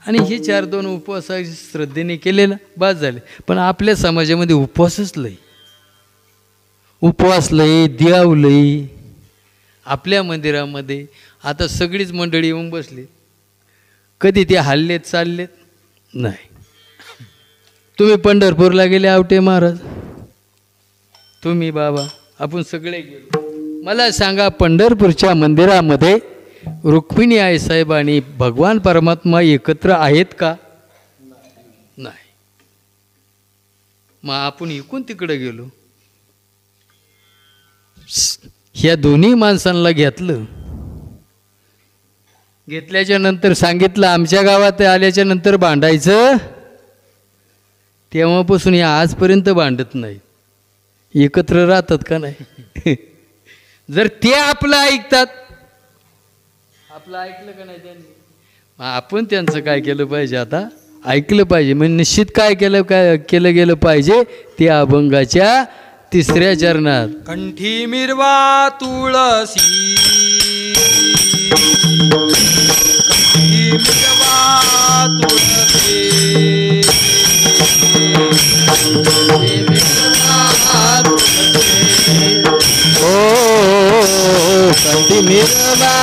आणि हे 4-2 उपवास श्रद्धेने केलेला बास झाले. पण आपल्या समाजामध्ये उपवासच लई, उपवास लई, देव लई. आपल्या मंदिरामध्ये आता सगळीच मंडळी येऊन बसली, कधी ते हल्लेत चाललेत नाही. तुम्ही पंढरपूरला गेले आवटे महाराज, तुम्ही बाबा, आपण सगळे गेलो. मला सांगा पंढरपूरच्या मंदिरामध्ये रुक्मिणी आई साहेब आणि भगवान परमात्मा एकत्र आहेत का? नाही. मग आपण इकून तिकडे गेलो. ह्या दोन्ही माणसांना घेतल्याच्या नंतर सांगितलं आमच्या गावात आल्याच्या नंतर भांडायचं. तेव्हापासून या आजपर्यंत भांडत नाही. एकत्र राहतात का नाही? जर ते आपलं ऐकतात, आपलं ऐकलं का नाही त्यांनी, आपण त्यांचं काय केलं पाहिजे, आता ऐकलं पाहिजे. म्हणजे निश्चित काय केलं गेलं पाहिजे ते अभंगाच्या 3ऱ्या चरणात. कंठी मिरवा तुळसी, कंठी मिरवा तुळसी, ओ कंठी मिरवा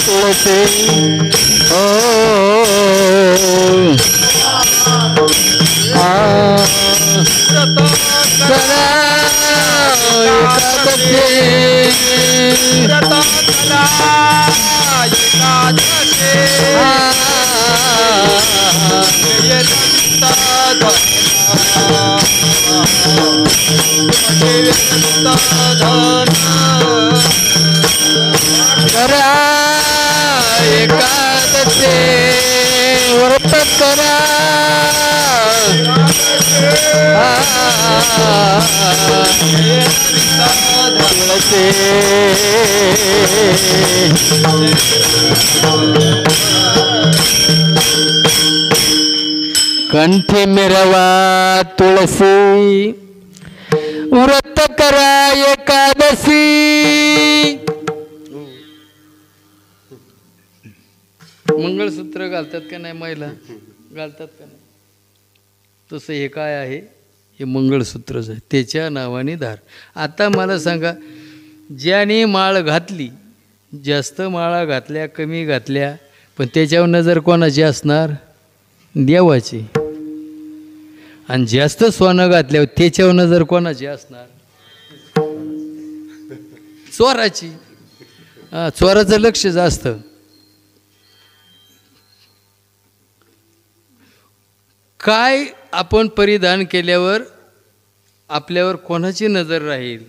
तुळसी, एकादशी व्रत करा, कंठी मिरवा तुळसी, व्रत करा एकादशी. मंगळसूत्र घालतात का नाही महिला, घालतात का नाही? तसं हे काय आहे, हे मंगळसूत्रच आहे, त्याच्या नावाने धार. आता मला सांगा, ज्याने माळ घातली, जास्त माळा घातल्या कमी घातल्या, पण त्याच्यावर नजर कोणाची असणार, देवाची. आणि जास्त सोनं घातल्यावर त्याच्यावर नजर कोणाची असणार, चोराची. चोराचं लक्ष जास्त. काय आपण परिधान केल्यावर आपल्यावर कोणाची नजर राहील,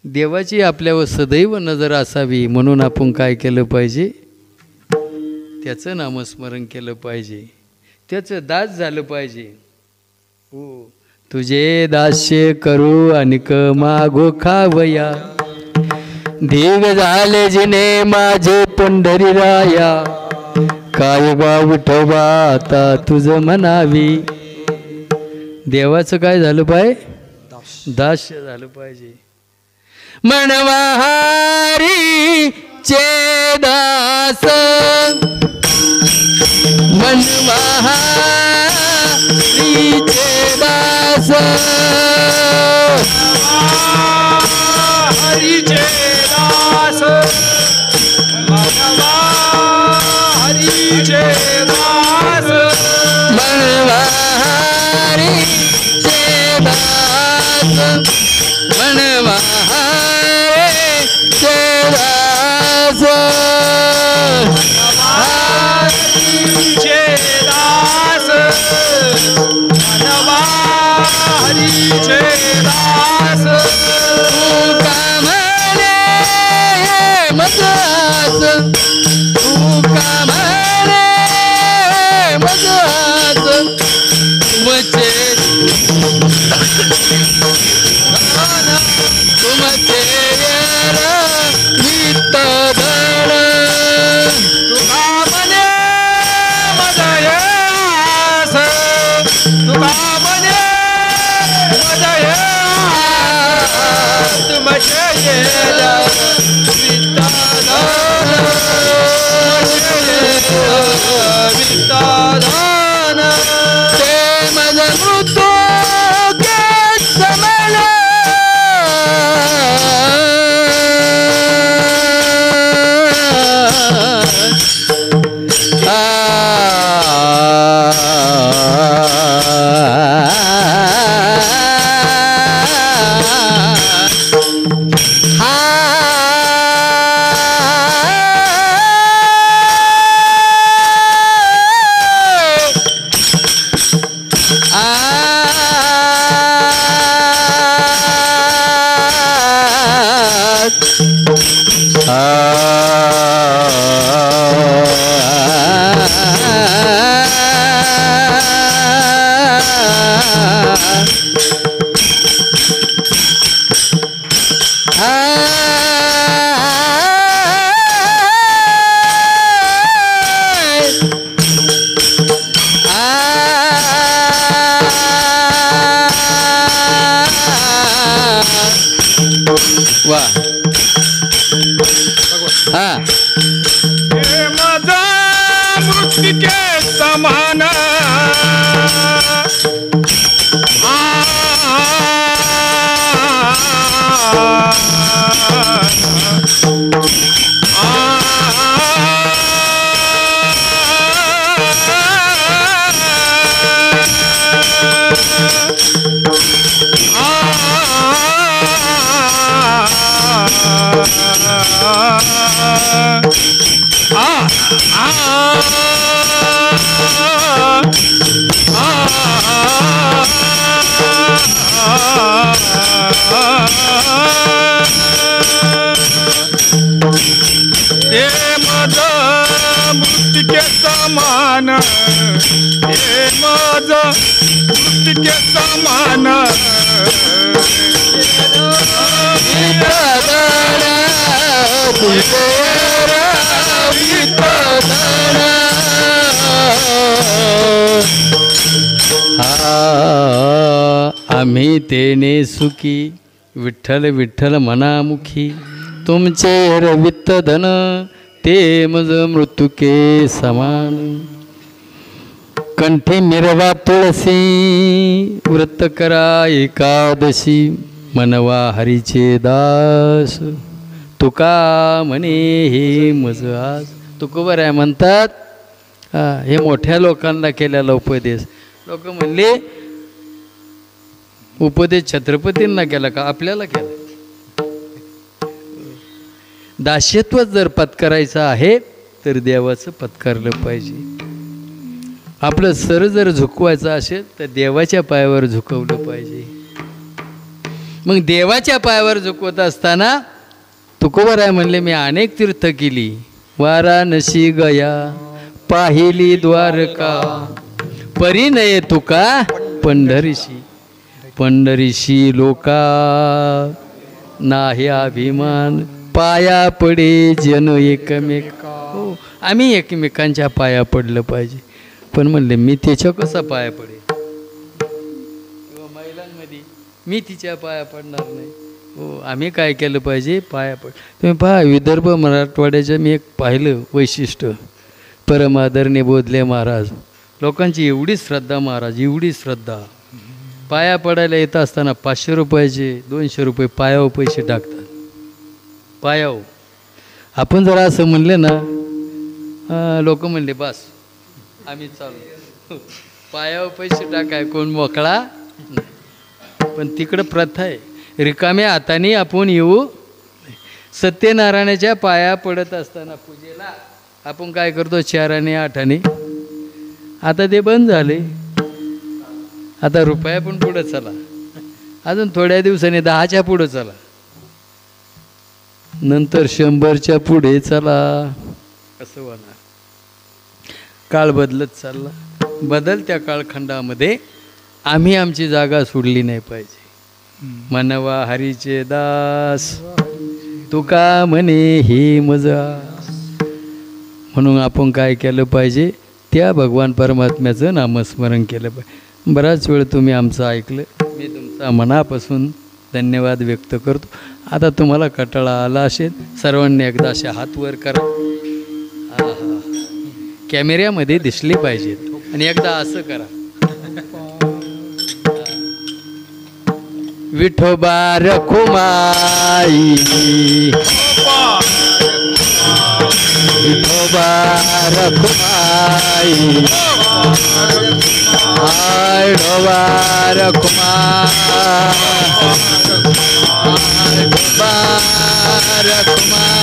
देवाची आपल्यावर सदैव नजर असावी. म्हणून आपण काय केलं पाहिजे, त्याचं नामस्मरण केलं पाहिजे, त्याचं दास झालं पाहिजे. हो, तुझे दास्य करू अनिक मागो खावया, देव झाले जिने माझे पंढरी राया, काय बा विठोबा आता तुझं म्हणावी. देवाचं काय झालं पाहिजे, दास्य झालं पाहिजे. मनवाहारी चे दास, मनवाहारी चे दास, हरीचे दास, हरीचे दास, मनवाहारी मनवा हरीचे दास तुका म्हणे मजाच तुका म्हणे मजाच तुमचे तुमचे नित धन तुका म्हणे मजा येस तुका म्हणे मजा येस तुमचे येला वित्तादान ते मन मृत्यू के समल वा हा हे माझा मृत्तिके समान हे माझा मृत्तिके समान हे माझा मृत्तिके समान आम्ही तेने सुखी विठ्ठल विठ्ठल मनामुखी तुमचे रवित्त धन ते मज मृत्युके समान कंठी मिरवा तुळसी व्रत करा एकादशी मनवा हरीचे दास तुका म्हणे हे मज आज तुकोबर आहे म्हणतात. हे मोठ्या लोकांना केलेला उपदेश. लोक म्हणले उपदेश छत्रपतींना केला का आपल्याला केला. दास्यत्व जर पत्करायचं आहे तर देवाचं पत्करलं पाहिजे. आपलं सर जर झुकवायचं असेल तर देवाच्या पायावर झुकवलं पाहिजे. मग देवाच्या पायावर झुकवत असताना तुकोबराय म्हणले मी अनेक तीर्थ केली. वाराणसी गया पाहिली द्वारका परिणय तुका पंढरीशी पंढरीशी लोका नाही अभिमान पाया पडे जन एकमेका. हो आम्ही एकमेकांच्या पाया पडलं पाहिजे. पण म्हणले मी त्याच्या कसा पाया पडे किंवा महिलांमध्ये मी तिच्या पाया पडणार नाही. हो आम्ही काय केलं पाहिजे पाया पड. तुम्ही पहा विदर्भ मराठवाड्याचं मी एक पाहिलं वैशिष्ट्य. परमादरणे बोधले महाराज लोकांची एवढी श्रद्धा महाराज एवढी श्रद्धा. पाया पडायला येत असताना 500 रुपयाचे 200 रुपये पायावर पैसे टाकतात. पायावर आपण जरा असं म्हणले ना लोक म्हणले बस आम्ही चालू. पायावर पैसे टाकाय कोण मोकळा. पण तिकडं प्रथा आहे रिकाम्या हाताने आपण येऊ. सत्यनारायणाच्या पाया पडत असताना पूजेला आपण काय करतो 4 आणि 8 आणि. आता ते बंद झाले. आता रुपया पण पुढं चला, अजून थोड्या दिवसांनी 10च्या पुढं चला, नंतर 100च्या पुढे चला. कसं होणार? काळ बदलत चालला. बदलत्या काळखंडामध्ये आम्ही आमची जागा सोडली नाही पाहिजे. मनवा हरीचे दास तुका म्हणे ही मजा. म्हणून आपण काय केलं पाहिजे? त्या भगवान परमात्म्याचं नामस्मरण केलं पाहिजे. बराच वेळ तुम्ही आमचं ऐकलं, मी तुमचा मनापासून धन्यवाद व्यक्त करतो. आता तुम्हाला कंटाळा आला असेल, सर्वांनी एकदा असे हात वर करा. कॅमेऱ्यामध्ये दिसले पाहिजेत आणि एकदा असं करा. विठोबा रखुमाई, विठोबा रखुमाई, विठोबा रखुमाई, विठोबा रखुमाई.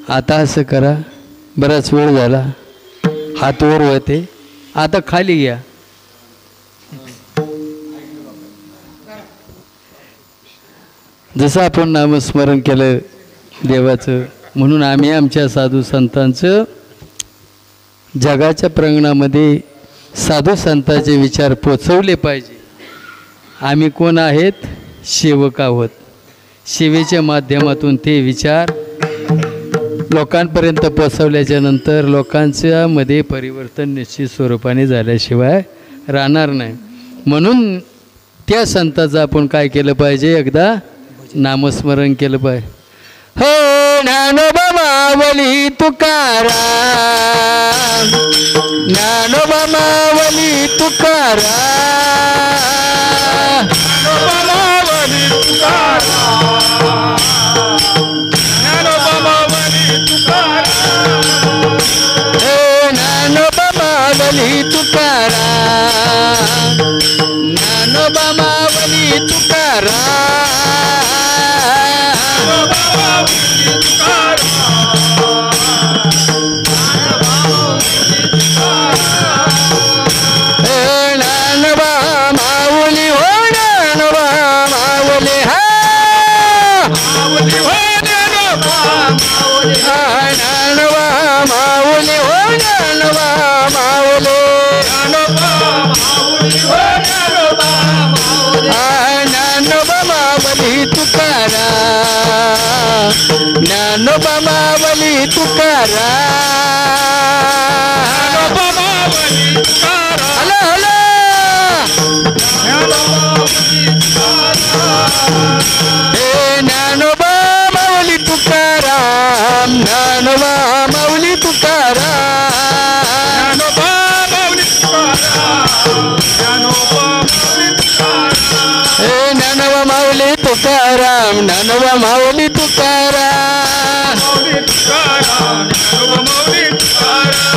आता असं करा, बराच वेळ झाला, हात वर होते, आता खाली घ्या. जसं आपण नामस्मरण केलं देवाचं, म्हणून आम्ही आमच्या साधू संतांचं जगाच्या प्रांगणामध्ये साधू संतांचे विचार पोचवले पाहिजे. आम्ही कोण आहेत? सेवक आहोत. सेवेच्या माध्यमातून ते विचार लोकांपर्यंत पोचवल्याच्या नंतर लोकांच्या मध्ये परिवर्तन निश्चित स्वरूपाने झाल्याशिवाय राहणार नाही. म्हणून त्या संतांचं आपण काय केलं पाहिजे? एकदा नामस्मरण केलं पाहिजे. हो ज्ञानोबा मावली तुकाराम, ज्ञानोबा मावली तुकाराम, ज्ञानोबा मावली तुकाराम, ज्ञानोबा मावली तुकाराम, हे ज्ञानोबा मावली तुकाराम, ज्ञानोबा मावली तुकाराम. ज्ञानोबा मावली तुकाराम, ज्ञानोबा मावली तुकाराम, हलो हलो, हे ज्ञानोबा मावली तुकाराम, ज्ञानोबा मावली तुकाराम, ज्ञानोबा मावली तुकाराम, ज्ञानोबा मावली तुकाराम,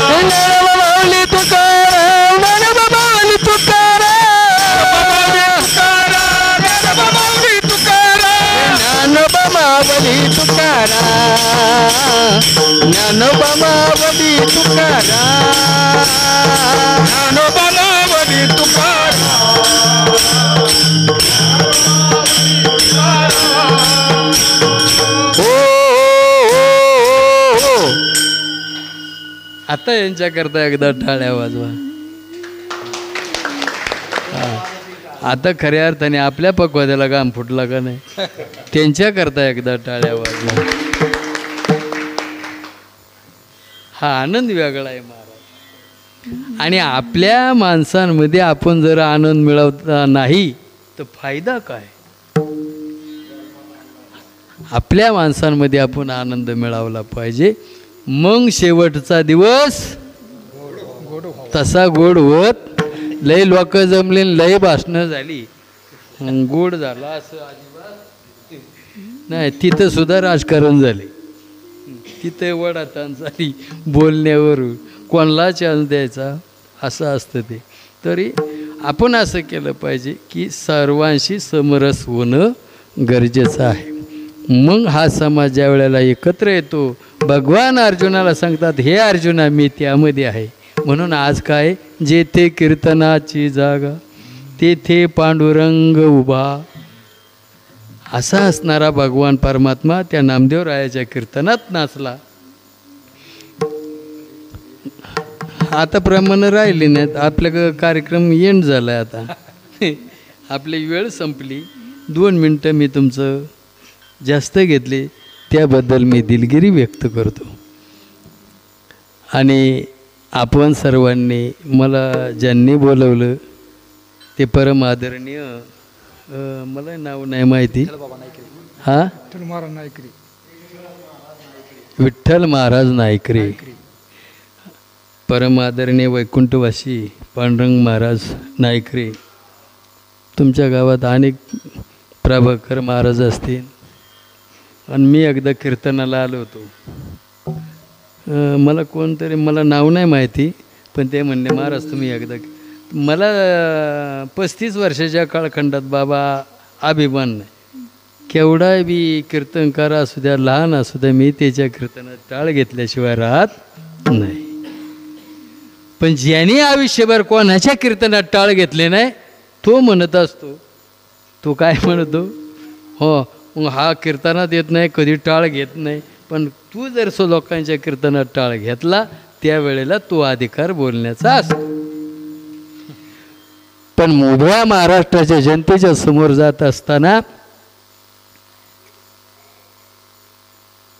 हे ज्ञानोबा मावली तुकाराम, ज्ञानोबा मावली तुकाराम, ज्ञानोबा मावली तुकाराम, ज्ञानोबा मावली तुकाराम. आता यांच्याकरता एकदा टाळ्या वाजवा. आता खऱ्या अर्थाने आपल्या पक्वाद्याला घाम फुटला का नाही, त्यांच्याकरता एकदा टाळ्या वाजल्या. हा आनंद वेगळा आहे महाराज. आणि आपल्या माणसांमध्ये आपण जर आनंद मिळवता नाही तर फायदा काय. आपल्या माणसांमध्ये आपण आनंद मिळवला पाहिजे, मग शेवटचा दिवस तसा गोड होत. लय लोक जमले, लय भाषणं झाली, गोड झाला असं अजिबात नाही. तिथं सुद्धा राजकारण झाले, तिथं वडाताण झाली बोलण्यावरून, कोणाला चान्स द्यायचा असं असतं ते. तरी आपण असं केलं पाहिजे की सर्वांशी समरस होणं गरजेचं आहे. मग हा समाज ज्या वेळेला एकत्र येतो, भगवान अर्जुनाला सांगतात, हे अर्जुना मी त्यामध्ये आहे. म्हणून आज काय, जेथे कीर्तनाची जागा तेथे पांडुरंग उभा, असा असणारा भगवान परमात्मा त्या नामदेवरायाच्या कीर्तनात नाचला. आता प्रमाण राहिली नाहीत, आपल्या कार्यक्रम एंड झाला आहे. आता आपली वेळ संपली. 2 मिनटं मी तुमचं जास्त घेतले, त्याबद्दल मी दिलगिरी व्यक्त करतो. आणि आपण सर्वांनी, मला ज्यांनी बोलवलं ते परम आदरणीय, मला नाव नाही माहिती, हां विठ्ठल महाराज नायकरे, परम आदरणीय वैकुंठवासी पांडुरंग महाराज नायकरे. तुमच्या गावात अनेक प्रभाकर महाराज असतील. आणि मी एकदा कीर्तनाला आलो होतो, मला कोणतरी, मला नाव नाही माहिती, पण ते म्हणले महाराज तुम्ही एकदा, मला 35 वर्षाच्या काळखंडात बाबा अभिमान नाही, केवढा बी कीर्तनकार असू द्या, लहान असू द्या, मी त्याच्या कीर्तनात टाळ घेतल्याशिवाय राहत नाही. पण ज्याने आयुष्यभर कोणाच्या कीर्तनात टाळ घेतले नाही तो म्हणत असतो, तो काय म्हणतो, हो मग हा कीर्तनात येत नाही, कधी टाळ घेत नाही. पण तू जर लोकांच्या कीर्तनात टाळ घेतला त्यावेळेला तो अधिकार बोलण्याचा असतो. पण मोठ्या महाराष्ट्राच्या जनतेच्या समोर जात असताना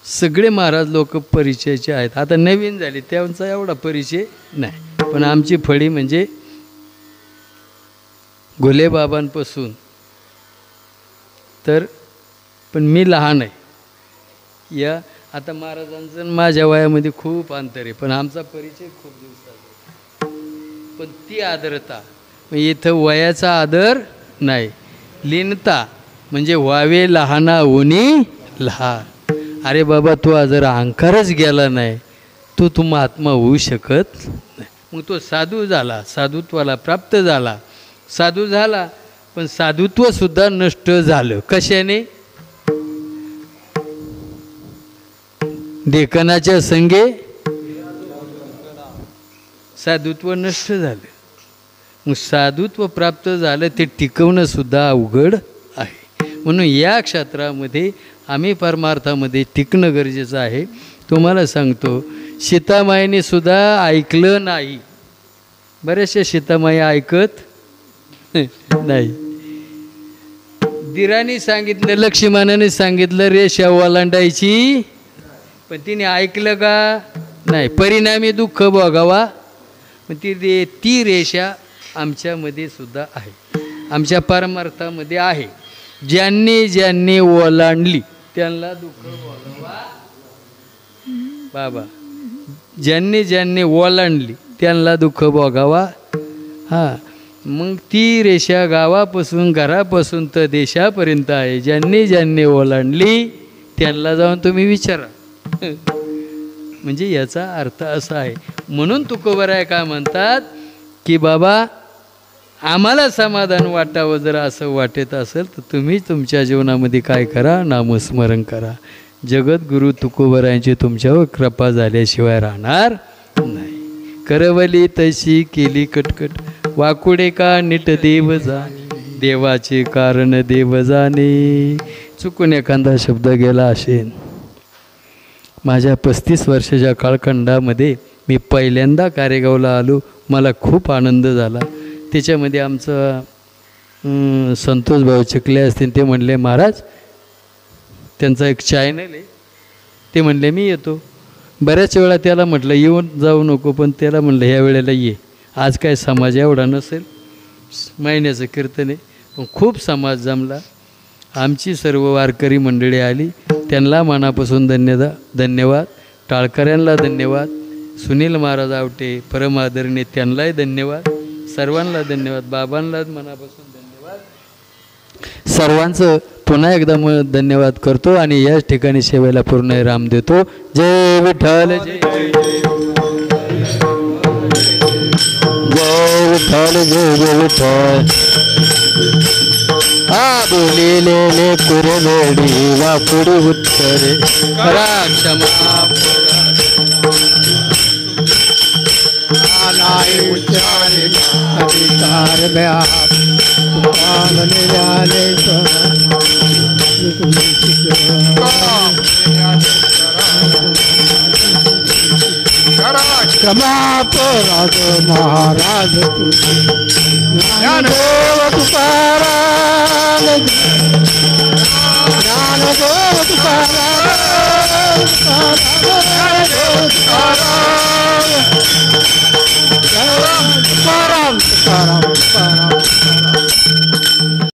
सगळे महाराज लोक परिचयाचे आहेत. आता नवीन झाले त्यांचा एवढा परिचय नाही, पण आमची फळी म्हणजे घोलेबाबांपासून तर, पण मी लहान आहे. या आता महाराजांचं माझ्या वयामध्ये खूप अंतर आहे, पण आमचा परिचय खूप दिवसाचा. पण ती आदरता, इथं वयाचा आदर नाही, लीनता म्हणजे व्हावे लहाना होणी लहान. अरे बाबा तू जर अहंकारच गेला नाही तू महात्मा होऊ शकत नाही. मग तो साधू झाला, साधुत्वाला प्राप्त झाला, साधू झाला, पण साधुत्वसुद्धा नष्ट झालं. कशाने? देखनाच्या संगे साधुत्व नष्ट झालं. मग साधुत्व प्राप्त झालं ते टिकवणं सुद्धा अवघड आहे. म्हणून या क्षेत्रामध्ये आम्ही परमार्थामध्ये टिकणं गरजेचं आहे. तुम्हाला सांगतो, सीतामाईने सुद्धा ऐकलं नाही. बऱ्याचशा सीतामाई ऐकत नाही. दिराने सांगितलं, लक्ष्मणाने सांगितलं रेषा ओलांडायची, पण तिने ऐकलं का नाही. परिणामी दुःख भोगावा. पण ती रेषा आमच्यामध्ये सुद्धा आहे, आमच्या परमार्थामध्ये आहे. ज्यांनी ज्यांनी ओलांडली त्यांना दुःख भोगावा. बाबा ज्यांनी ज्यांनी ओलांडली त्यांना दुःख भोगावा. हां, मग ती रेषा गावापासून घरापासून तर देशापर्यंत आहे. ज्यांनी ज्यांनी ओलांडली त्यांना जाऊन तुम्ही विचारा. म्हणजे याचा अर्थ असा आहे. म्हणून तुकोबराय काय म्हणतात की बाबा आम्हाला समाधान वाटावं, जर असं वाटत असेल तर तुम्ही तुमच्या जीवनामध्ये काय करा, नामस्मरण करा. जगद्गुरु तुकोबरायांची तुमच्यावर कृपा झाल्याशिवाय राहणार नाही. करवली तशी केली कटकट, वाकुडे का नीट देव जाणे, देवाचे कारण देव जाणे. चुकून एखादा शब्द गेला असेल. माझ्या 35 वर्षाच्या काळखंडामध्ये मी पहिल्यांदा कारेगावला आलो, मला खूप आनंद झाला. त्याच्यामध्ये आमचं संतोष भाऊ चिखले असतील, ते म्हणले महाराज त्यांचा एक चॅनल आहे, ते म्हणले मी येतो. बऱ्याच वेळा त्याला म्हटलं येऊन जाऊ नको, पण त्याला म्हणलं ह्या वेळेला ये. आज काय समाज एवढा नसेल, महिन्याचं कीर्तन आहे, पण खूप समाज जमला. आमची सर्व वारकरी मंडळी आली, त्यांना मनापासून धन्यवाद. टाळकऱ्यांना धन्यवाद. सुनील महाराज आवटे परम आदरणीय, त्यांनाही धन्यवाद. सर्वांना धन्यवाद. बाबांना मनापासून धन्यवाद. सर्वांचं पुन्हा एकदा धन्यवाद करतो आणि याच ठिकाणी सेवेला पूर्ण राम देतो. जय विठ्ठल, जय विठ्ठल, जय जय विठ्ठल. हा बोलिलेले कुरलेडी वाकुडी उत्तरे करा क्षमा. उच्चारे अधिकार व्याप निराले क्षमापराध महाराज ज्ञानदेव तुकाराम, ज्ञानदेव तुकाराम, तुकाराम तुकाराम तुकाराम.